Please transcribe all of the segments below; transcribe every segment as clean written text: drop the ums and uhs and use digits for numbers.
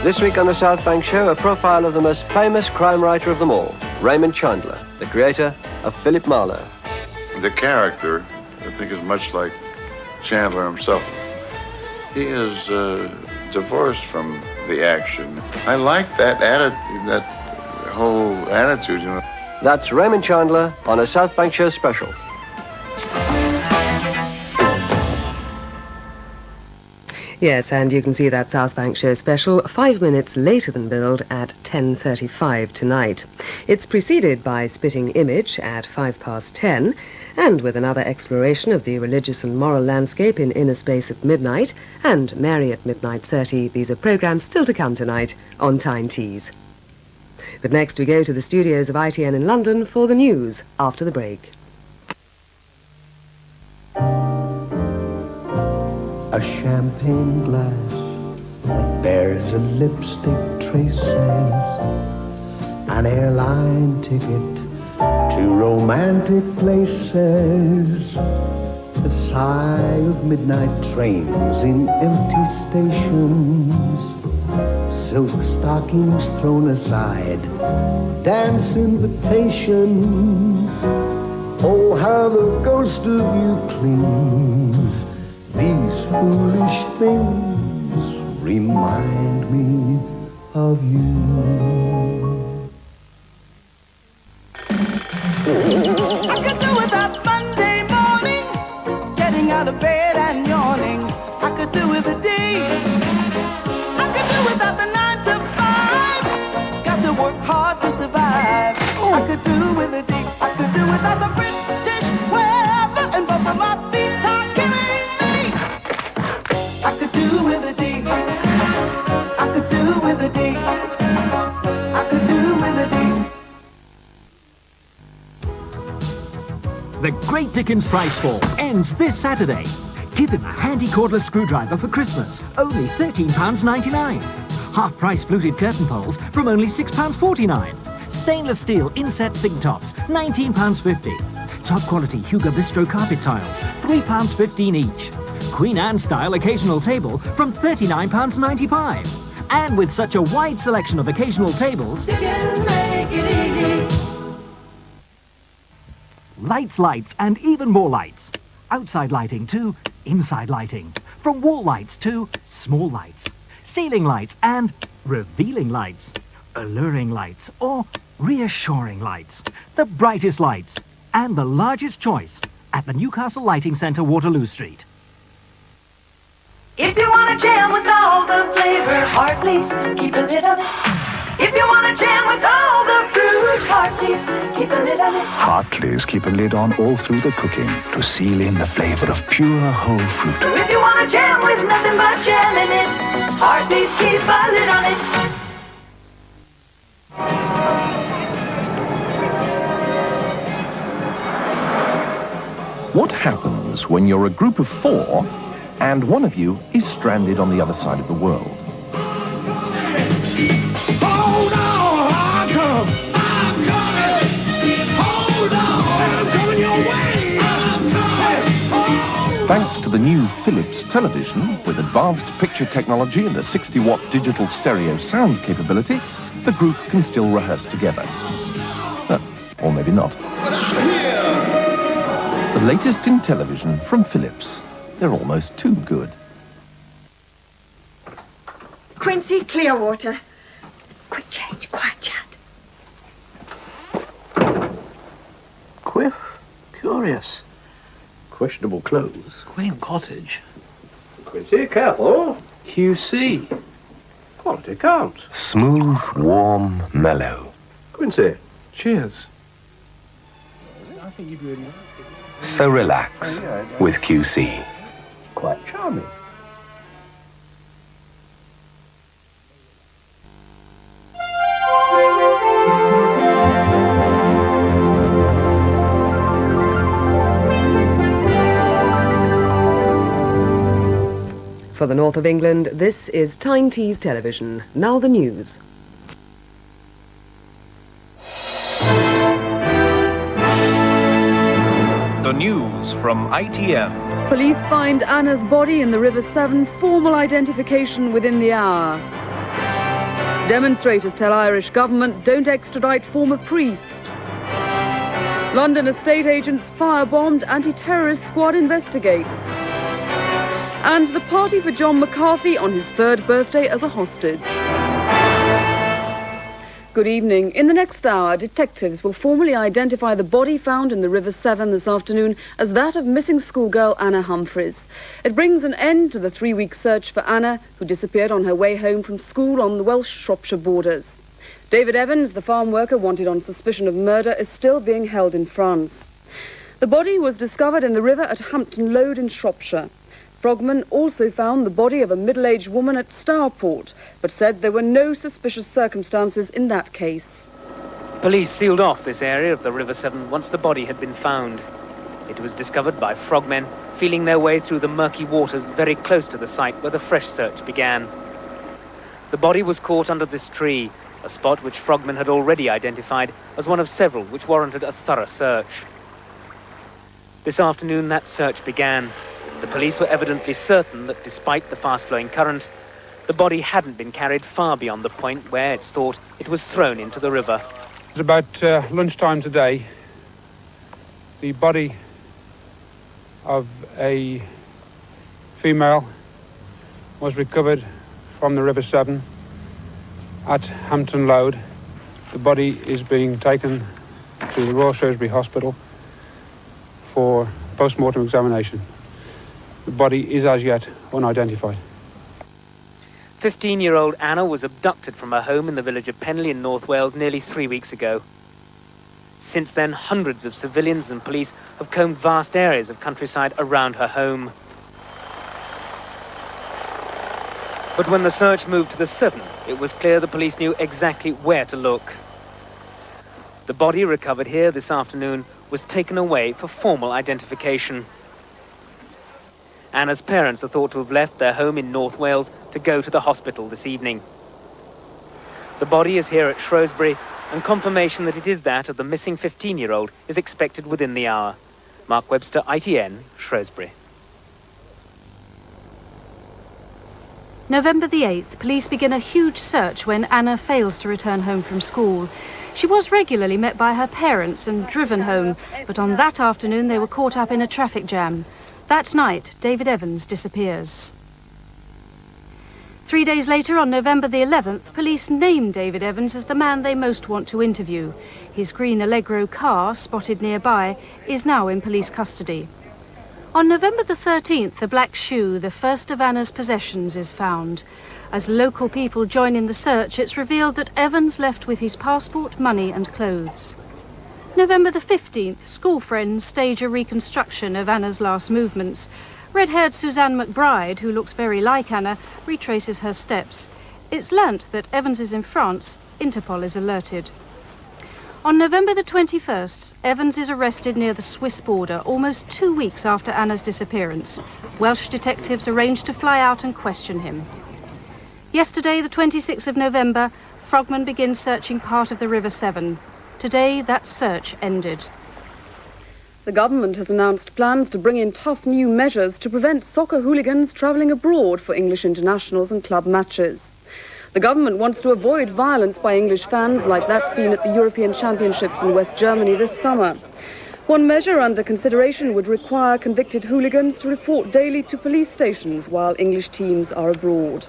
This week on the South Bank Show, a profile of the most famous crime writer of them all, Raymond Chandler, the creator of Philip Marlowe. The character, I think, is much like Chandler himself. He is divorced from the action. I like that attitude, that whole attitude, you know. That's Raymond Chandler on a South Bank Show special. Yes, and you can see that South Bank Show special 5 minutes later than billed at 10:35 tonight. It's preceded by Spitting Image at 10:05, and with another exploration of the religious and moral landscape in Inner Space at midnight, and Mary at midnight 30. These are programmes still to come tonight on Tyne Tees. But next we go to the studios of ITN in London for the news after the break. A champagne glass that bears a lipstick traces, an airline ticket to romantic places, the sigh of midnight trains in empty stations, silk stockings thrown aside, dance invitations. Oh, how the ghost of you clings. These foolish things remind me of you. I could do without Monday morning, getting out of bed and yawning. I could do with a day. I could do without the 9 to 5. Got to work hard to survive. I could do with a day. I could do without the British weather and both of my feet are killing me. I could do with a day. I could do with a day. I could do with a day. The Great Dickens Price Fall ends this Saturday. Give him a handy cordless screwdriver for Christmas, only £13.99. Half-price fluted curtain poles from only £6.49. Stainless steel inset sink tops, £19.50. Top quality Hugo Bistro carpet tiles, £3.15 each. Queen Anne-style occasional table from £39.95. And with such a wide selection of occasional tables, Dickens make it easy. lights, lights, and even more lights. Outside lighting to inside lighting. From wall lights to small lights. Ceiling lights and revealing lights. Alluring lights or reassuring lights. The brightest lights and the largest choice at the Newcastle Lighting Centre, Waterloo Street. If you want a jam with all the flavor, Hartley's, keep a lid on it. If you want a jam with all the fruit, Hartley's, keep a lid on it. Hartley's keep a lid on all through the cooking to seal in the flavour of pure whole fruit. So if you want a jam with nothing but jam in it, Hartley's, keep a lid on it. What happens when you're a group of 4 and one of you is stranded on the other side of the world? Hold on, I'm coming. Hold on, I'm coming your way. I'm coming. Thanks to the new Philips television, with advanced picture technology and a 60-watt digital stereo sound capability, the group can still rehearse together. Or maybe not. The latest in television from Philips. They're almost too good. Quincy, Clearwater. Quick change, quiet chat. Quiff? Curious. Questionable clothes. Quaint cottage. Quincy, careful. QC. Quality count. Smooth, warm, mellow. Quincy, cheers. So relax with QC. Quite charming. For the north of England, this is Tyne Tees Television. Now the news. The news from ITN. Police find Anna's body in the River Severn. Formal identification within the hour. Demonstrators tell Irish government don't extradite former priest. London estate agents firebombed, anti-terrorist squad investigates. And the party for John McCarthy on his 3rd birthday as a hostage. Good evening. In the next hour, detectives will formally identify the body found in the River Severn this afternoon as that of missing schoolgirl Anna Humphreys. It brings an end to the 3-week search for Anna, who disappeared on her way home from school on the Welsh-Shropshire borders. David Evans, the farm worker wanted on suspicion of murder, is still being held in France. The body was discovered in the river at Hampton Lode in Shropshire. Frogman also found the body of a middle-aged woman at Stourport, but said there were no suspicious circumstances in that case. Police sealed off this area of the River Severn once the body had been found. It was discovered by frogmen feeling their way through the murky waters very close to the site where the fresh search began. The body was caught under this tree, a spot which frogmen had already identified as one of several which warranted a thorough search. This afternoon that search began. The police were evidently certain that despite the fast-flowing current, the body hadn't been carried far beyond the point where it's thought it was thrown into the river. At about lunchtime today, the body of a female was recovered from the River Severn at Hampton Lode. The body is being taken to the Royal Shrewsbury Hospital for post-mortem examination. The body is as yet unidentified. 15-year-old Anna was abducted from her home in the village of Penley in North Wales nearly 3 weeks ago. Since then, hundreds of civilians and police have combed vast areas of countryside around her home. But when the search moved to the Severn, it was clear the police knew exactly where to look. The body recovered here this afternoon was taken away for formal identification. Anna's parents are thought to have left their home in North Wales to go to the hospital this evening. The body is here at Shrewsbury, and confirmation that it is that of the missing 15-year-old is expected within the hour. Mark Webster, ITN, Shrewsbury. November the 8th, police begin a huge search when Anna fails to return home from school. She was regularly met by her parents and driven home, but on that afternoon they were caught up in a traffic jam. That night, David Evans disappears. 3 days later, on November the 11th, police named David Evans as the man they most want to interview. His green Allegro car, spotted nearby, is now in police custody. On November the 13th, the black shoe, the first of Anna's possessions, is found. As local people join in the search, it's revealed that Evans left with his passport, money and clothes. November the 15th, school friends stage a reconstruction of Anna's last movements. Red-haired Suzanne McBride, who looks very like Anna, retraces her steps. It's learnt that Evans is in France. Interpol is alerted. On November the 21st, Evans is arrested near the Swiss border almost 2 weeks after Anna's disappearance. Welsh detectives arranged to fly out and question him. Yesterday, the 26th of November, frogmen begin searching part of the River Severn. Today, that search ended. The government has announced plans to bring in tough new measures to prevent soccer hooligans travelling abroad for English internationals and club matches. The government wants to avoid violence by English fans like that seen at the European Championships in West Germany this summer. One measure under consideration would require convicted hooligans to report daily to police stations while English teams are abroad.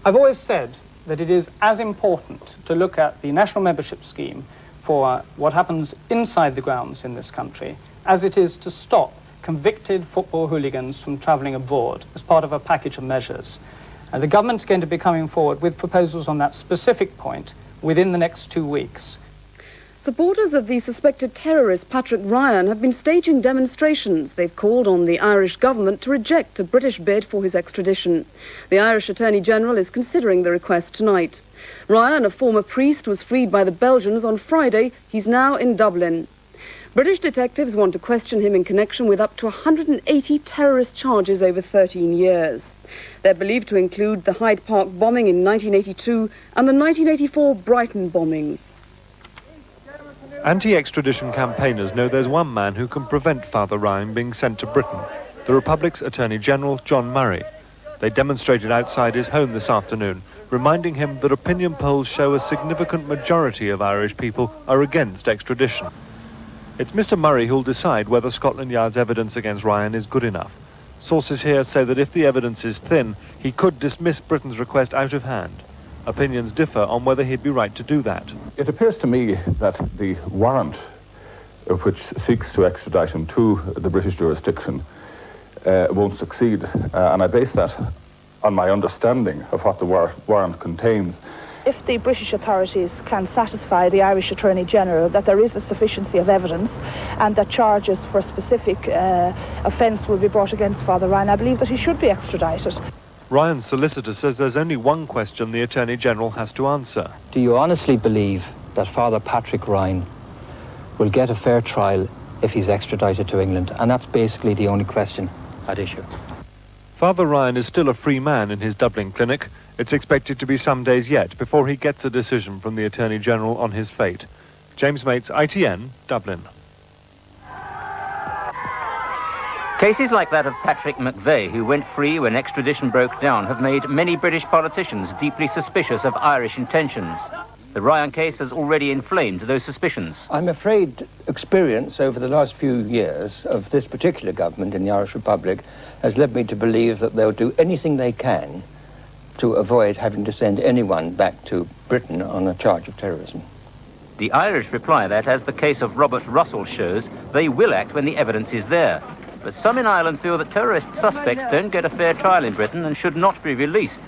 I've always said that it is as important to look at the national membership scheme for what happens inside the grounds in this country as it is to stop convicted football hooligans from travelling abroad as part of a package of measures. The government is going to be coming forward with proposals on that specific point within the next 2 weeks. Supporters of the suspected terrorist Patrick Ryan have been staging demonstrations. They've called on the Irish government to reject a British bid for his extradition. The Irish Attorney General is considering the request tonight. Ryan, a former priest, was freed by the Belgians on Friday. He's now in Dublin. British detectives want to question him in connection with up to 180 terrorist charges over 13 years. They're believed to include the Hyde Park bombing in 1982 and the 1984 Brighton bombing. Anti-extradition campaigners know there's one man who can prevent Father Ryan being sent to Britain, the Republic's Attorney General, John Murray. They demonstrated outside his home this afternoon, reminding him that opinion polls show a significant majority of Irish people are against extradition. It's Mr. Murray who'll decide whether Scotland Yard's evidence against Ryan is good enough. Sources here say that if the evidence is thin, he could dismiss Britain's request out of hand. Opinions differ on whether he'd be right to do that. It appears to me that the warrant which seeks to extradite him to the British jurisdiction won't succeed, and I base that on my understanding of what the warrant contains. If the British authorities can satisfy the Irish Attorney General that there is a sufficiency of evidence and that charges for a specific offence will be brought against Father Ryan, I believe that he should be extradited. Ryan's solicitor says there's only one question the Attorney General has to answer. Do you honestly believe that Father Patrick Ryan will get a fair trial if he's extradited to England? And that's basically the only question at issue. Father Ryan is still a free man in his Dublin clinic. It's expected to be some days yet before he gets a decision from the Attorney General on his fate. James Mates, ITN, Dublin. Cases like that of Patrick McVeigh, who went free when extradition broke down, have made many British politicians deeply suspicious of Irish intentions. The Ryan case has already inflamed those suspicions. I'm afraid experience over the last few years of this particular government in the Irish Republic has led me to believe that they'll do anything they can to avoid having to send anyone back to Britain on a charge of terrorism. The Irish reply that, as the case of Robert Russell shows, they will act when the evidence is there. But some in Ireland feel that terrorist suspects don't get a fair trial in Britain and should not be released.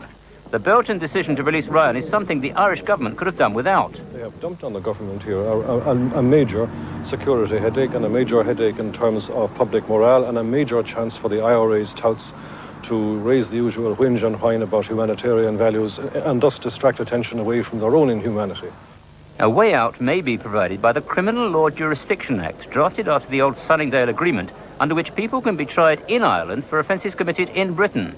The Belgian decision to release Ryan is something the Irish government could have done without. They have dumped on the government here a major security headache and a major headache in terms of public morale and a major chance for the IRA's touts to raise the usual whinge and whine about humanitarian values and thus distract attention away from their own inhumanity. A way out may be provided by the Criminal Law Jurisdiction Act, drafted after the old Sunningdale Agreement, under which people can be tried in Ireland for offences committed in Britain.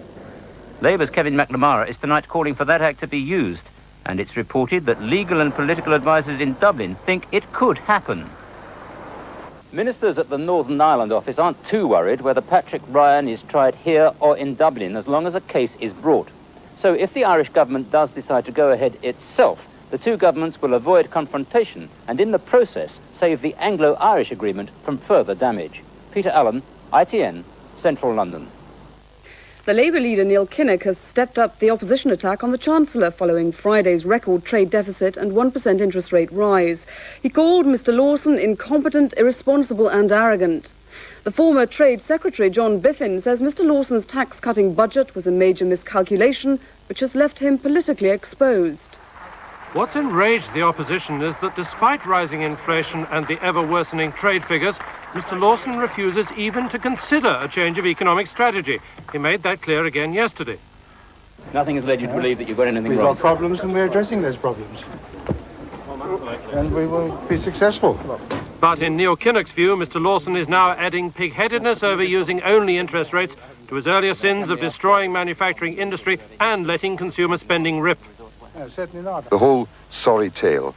Labour's Kevin McNamara is tonight calling for that act to be used, and it's reported that legal and political advisers in Dublin think it could happen. Ministers at the Northern Ireland office aren't too worried whether Patrick Ryan is tried here or in Dublin, as long as a case is brought. So if the Irish government does decide to go ahead itself, the two governments will avoid confrontation and in the process save the Anglo-Irish agreement from further damage. Peter Allen, ITN, Central London. The Labour leader Neil Kinnock has stepped up the opposition attack on the Chancellor following Friday's record trade deficit and 1% interest rate rise. He called Mr Lawson incompetent, irresponsible and arrogant. The former Trade Secretary John Biffin says Mr Lawson's tax-cutting budget was a major miscalculation which has left him politically exposed. What's enraged the opposition is that despite rising inflation and the ever-worsening trade figures, Mr Lawson refuses even to consider a change of economic strategy. He made that clear again yesterday. Nothing has led you to believe that you've got anything We've wrong. got problems and we're addressing those problems. And we will be successful. But in Neil Kinnock's view, Mr Lawson is now adding pig-headedness over using only interest rates to his earlier sins of destroying manufacturing industry and letting consumer spending rip. No, certainly not. The whole sorry tale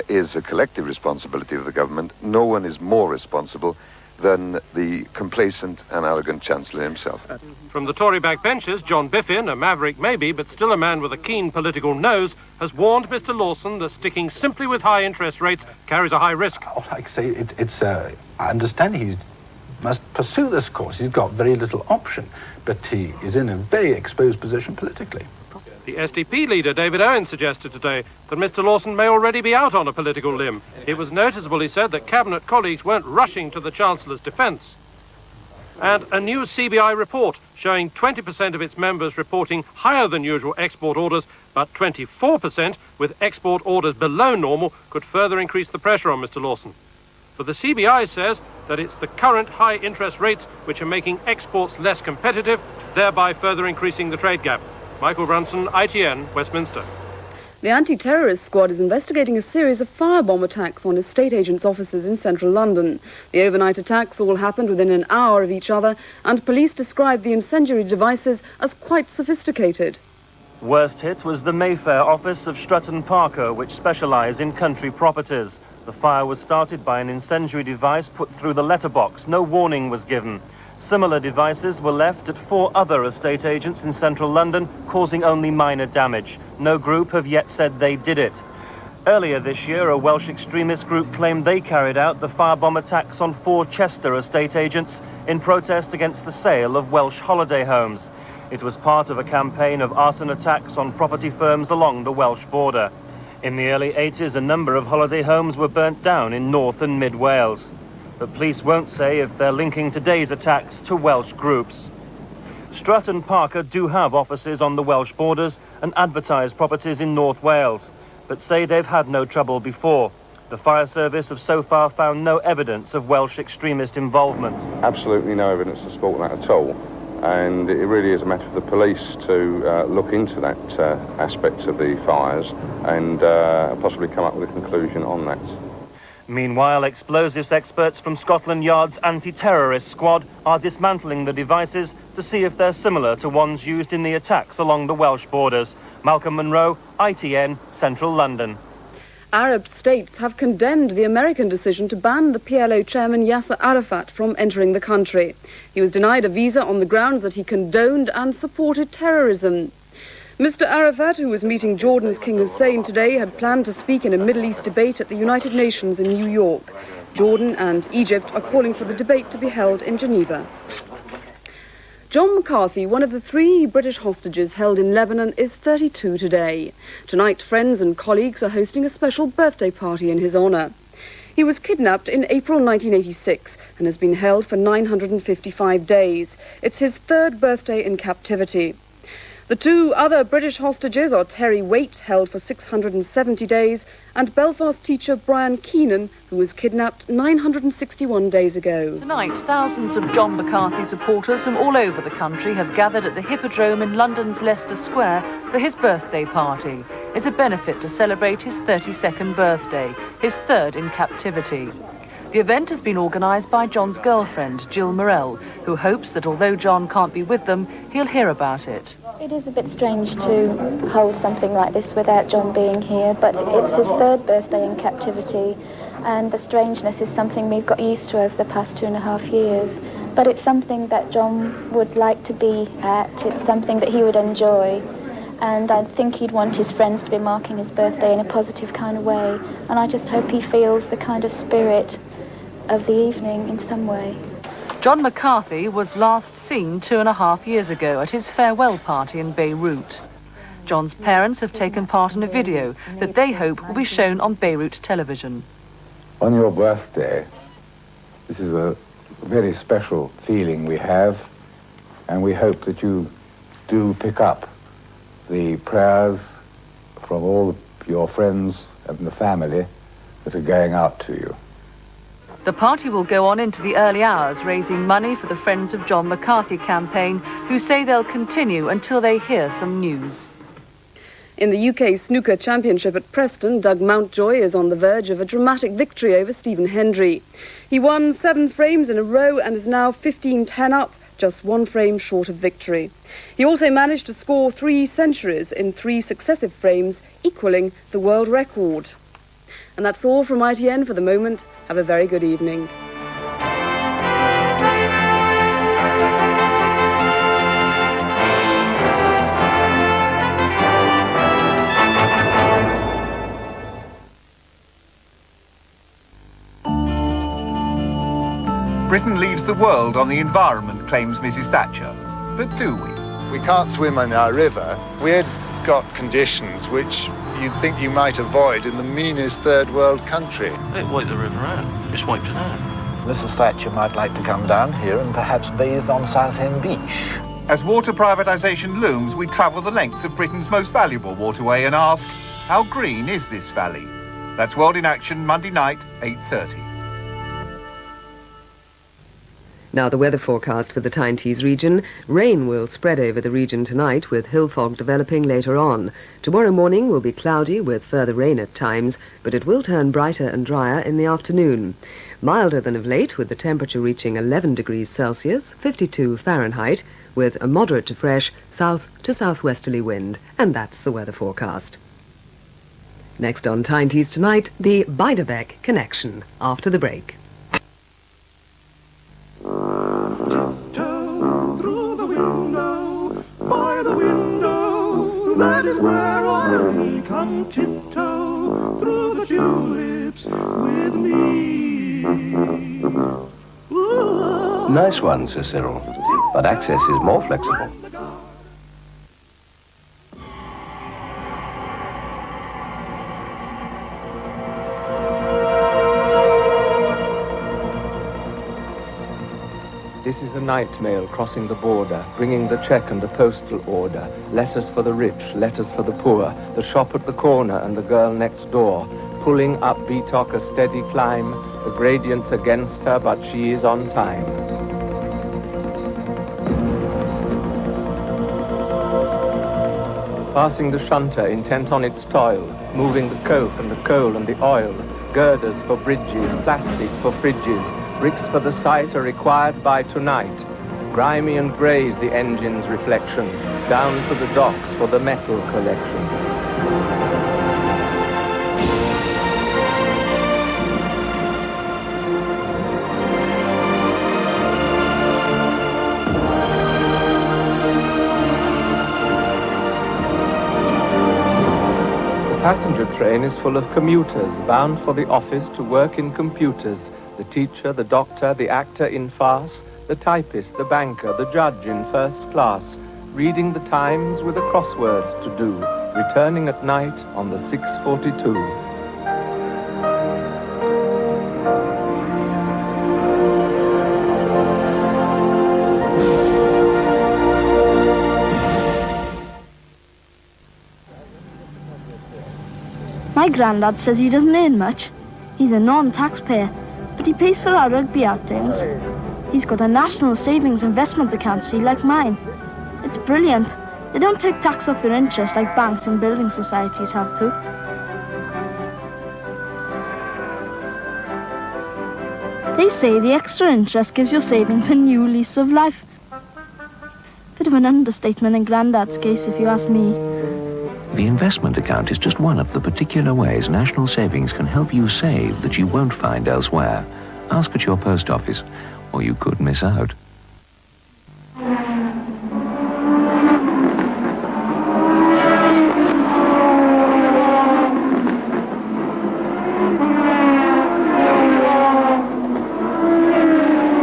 is a collective responsibility of the government. No one is more responsible than the complacent and arrogant Chancellor himself. From the Tory backbenches, John Biffin, a maverick maybe, but still a man with a keen political nose, has warned Mr Lawson that sticking simply with high interest rates carries a high risk. Oh, like I say, I understand he must pursue this course. He's got very little option, but he is in a very exposed position politically. The SDP leader, David Owen, suggested today that Mr Lawson may already be out on a political limb. It was noticeable, he said, that Cabinet colleagues weren't rushing to the Chancellor's defence. And a new CBI report showing 20% of its members reporting higher than usual export orders, but 24% with export orders below normal could further increase the pressure on Mr Lawson. But the CBI says that it's the current high interest rates which are making exports less competitive, thereby further increasing the trade gap. Michael Brunson, ITN, Westminster. The anti-terrorist squad is investigating a series of firebomb attacks on estate agents' offices in central London. The overnight attacks all happened within an hour of each other, and police described the incendiary devices as quite sophisticated. Worst hit was the Mayfair office of Strutton Parker, which specialised in country properties. The fire was started by an incendiary device put through the letterbox. No warning was given. Similar devices were left at 4 other estate agents in central London, causing only minor damage. No group have yet said they did it. Earlier this year, a Welsh extremist group claimed they carried out the firebomb attacks on 4 Chester estate agents in protest against the sale of Welsh holiday homes. It was part of a campaign of arson attacks on property firms along the Welsh border. In the early 80s, a number of holiday homes were burnt down in North and Mid Wales. But police won't say if they're linking today's attacks to Welsh groups. Strutt and Parker do have offices on the Welsh borders and advertise properties in North Wales, but say they've had no trouble before. The fire service have so far found no evidence of Welsh extremist involvement. Absolutely no evidence to support that at all. And it really is a matter for the police to look into that aspect of the fires and possibly come up with a conclusion on that. Meanwhile, explosives experts from Scotland Yard's anti-terrorist squad are dismantling the devices to see if they're similar to ones used in the attacks along the Welsh borders. Malcolm Munro, ITN, Central London. Arab states have condemned the American decision to ban the PLO chairman Yasser Arafat from entering the country. He was denied a visa on the grounds that he condoned and supported terrorism. Mr. Arafat, who was meeting Jordan's King Hussein today, had planned to speak in a Middle East debate at the United Nations in New York. Jordan and Egypt are calling for the debate to be held in Geneva. John McCarthy, one of the 3 British hostages held in Lebanon, is 32 today. Tonight, friends and colleagues are hosting a special birthday party in his honour. He was kidnapped in April 1986 and has been held for 955 days. It's his 3rd birthday in captivity. The 2 other British hostages are Terry Waite, held for 670 days, and Belfast teacher Brian Keenan, who was kidnapped 961 days ago. Tonight, thousands of John McCarthy supporters from all over the country have gathered at the Hippodrome in London's Leicester Square for his birthday party. It's a benefit to celebrate his 32nd birthday, his 3rd in captivity. The event has been organised by John's girlfriend, Jill Morell, who hopes that although John can't be with them, he'll hear about it. It is a bit strange to hold something like this without John being here, but it's his 3rd birthday in captivity, and the strangeness is something we've got used to over the past 2.5 years. But it's something that John would like to be at, it's something that he would enjoy, and I think he'd want his friends to be marking his birthday in a positive kind of way, and I just hope he feels the kind of spirit of the evening in some way. John McCarthy was last seen 2.5 years ago at his farewell party in Beirut. John's parents have taken part in a video that they hope will be shown on Beirut television. On your birthday, this is a very special feeling we have, and we hope that you do pick up the prayers from all your friends and the family that are going out to you. The party will go on into the early hours, raising money for the Friends of John McCarthy campaign, who say they'll continue until they hear some news. In the UK Snooker Championship at Preston, Doug Mountjoy is on the verge of a dramatic victory over Stephen Hendry. He won 7 frames in a row and is now 15-10 up, just 1 frame short of victory. He also managed to score 3 centuries in 3 successive frames, equalling the world record. And that's all from ITN for the moment. Have a very good evening. Britain leads the world on the environment, claims Mrs. Thatcher. But do we? We can't swim in our river. We've got conditions which you'd think you might avoid in the meanest third world country. They wiped the river out. Just wiped it out. Mrs. Thatcher might like to come down here and perhaps bathe on Southend Beach. As water privatisation looms, we travel the length of Britain's most valuable waterway and ask, how green is this valley? That's World in Action, Monday night, 8:30. Now the weather forecast for the Tyne region. Rain will spread over the region tonight, with hill fog developing later on. Tomorrow morning will be cloudy with further rain at times, but it will turn brighter and drier in the afternoon. Milder than of late, with the temperature reaching 11 degrees Celsius, 52 Fahrenheit, with a moderate to fresh south to southwesterly wind. And that's the weather forecast. Next on Tyne tonight, the Beiderbecke Connection, after the break. the window, by the window, that is where I come tiptoe through the tulips with me. Nice one, Sir Cyril, but access is more flexible. This is the night mail crossing the border, bringing the cheque and the postal order, letters for the rich, letters for the poor, the shop at the corner and the girl next door, pulling up Beatock a steady climb, the gradient's against her, but she is on time. Passing the shunter, intent on its toil, moving the coke and the coal and the oil, girders for bridges, plastic for fridges, bricks for the site are required by tonight. Grimy and grey's the engine's reflection, down to the docks for the metal collection. The passenger train is full of commuters, bound for the office to work in computers. The teacher, the doctor, the actor in farce, the typist, the banker, the judge in first class, reading the Times with a crossword to do, returning at night on the 6:42. My granddad says he doesn't earn much. He's a non-taxpayer, but he pays for our rugby outings. He's got a national savings investment account, see, like mine. It's brilliant. They don't take tax off your interest like banks and building societies have to. They say the extra interest gives your savings a new lease of life. Bit of an understatement in Grandad's case, if you ask me. The investment account is just one of the particular ways National Savings can help you save that you won't find elsewhere. Ask at your post office, or you could miss out.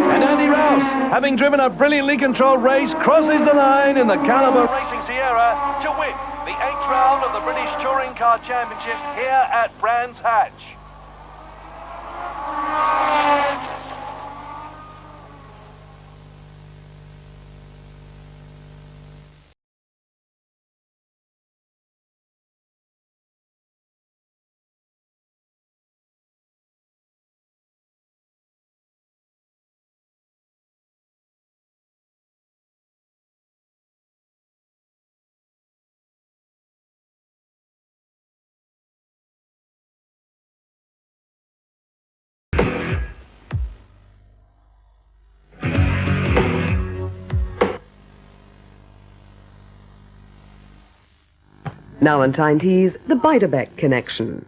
And Andy Rouse, having driven a brilliantly controlled race, crosses the line in the Caliber Racing Sierra to win the 8th round of the British Touring Car Championship here at Brands Hatch. Now on Tyne Tees, the Beiderbecke Connection.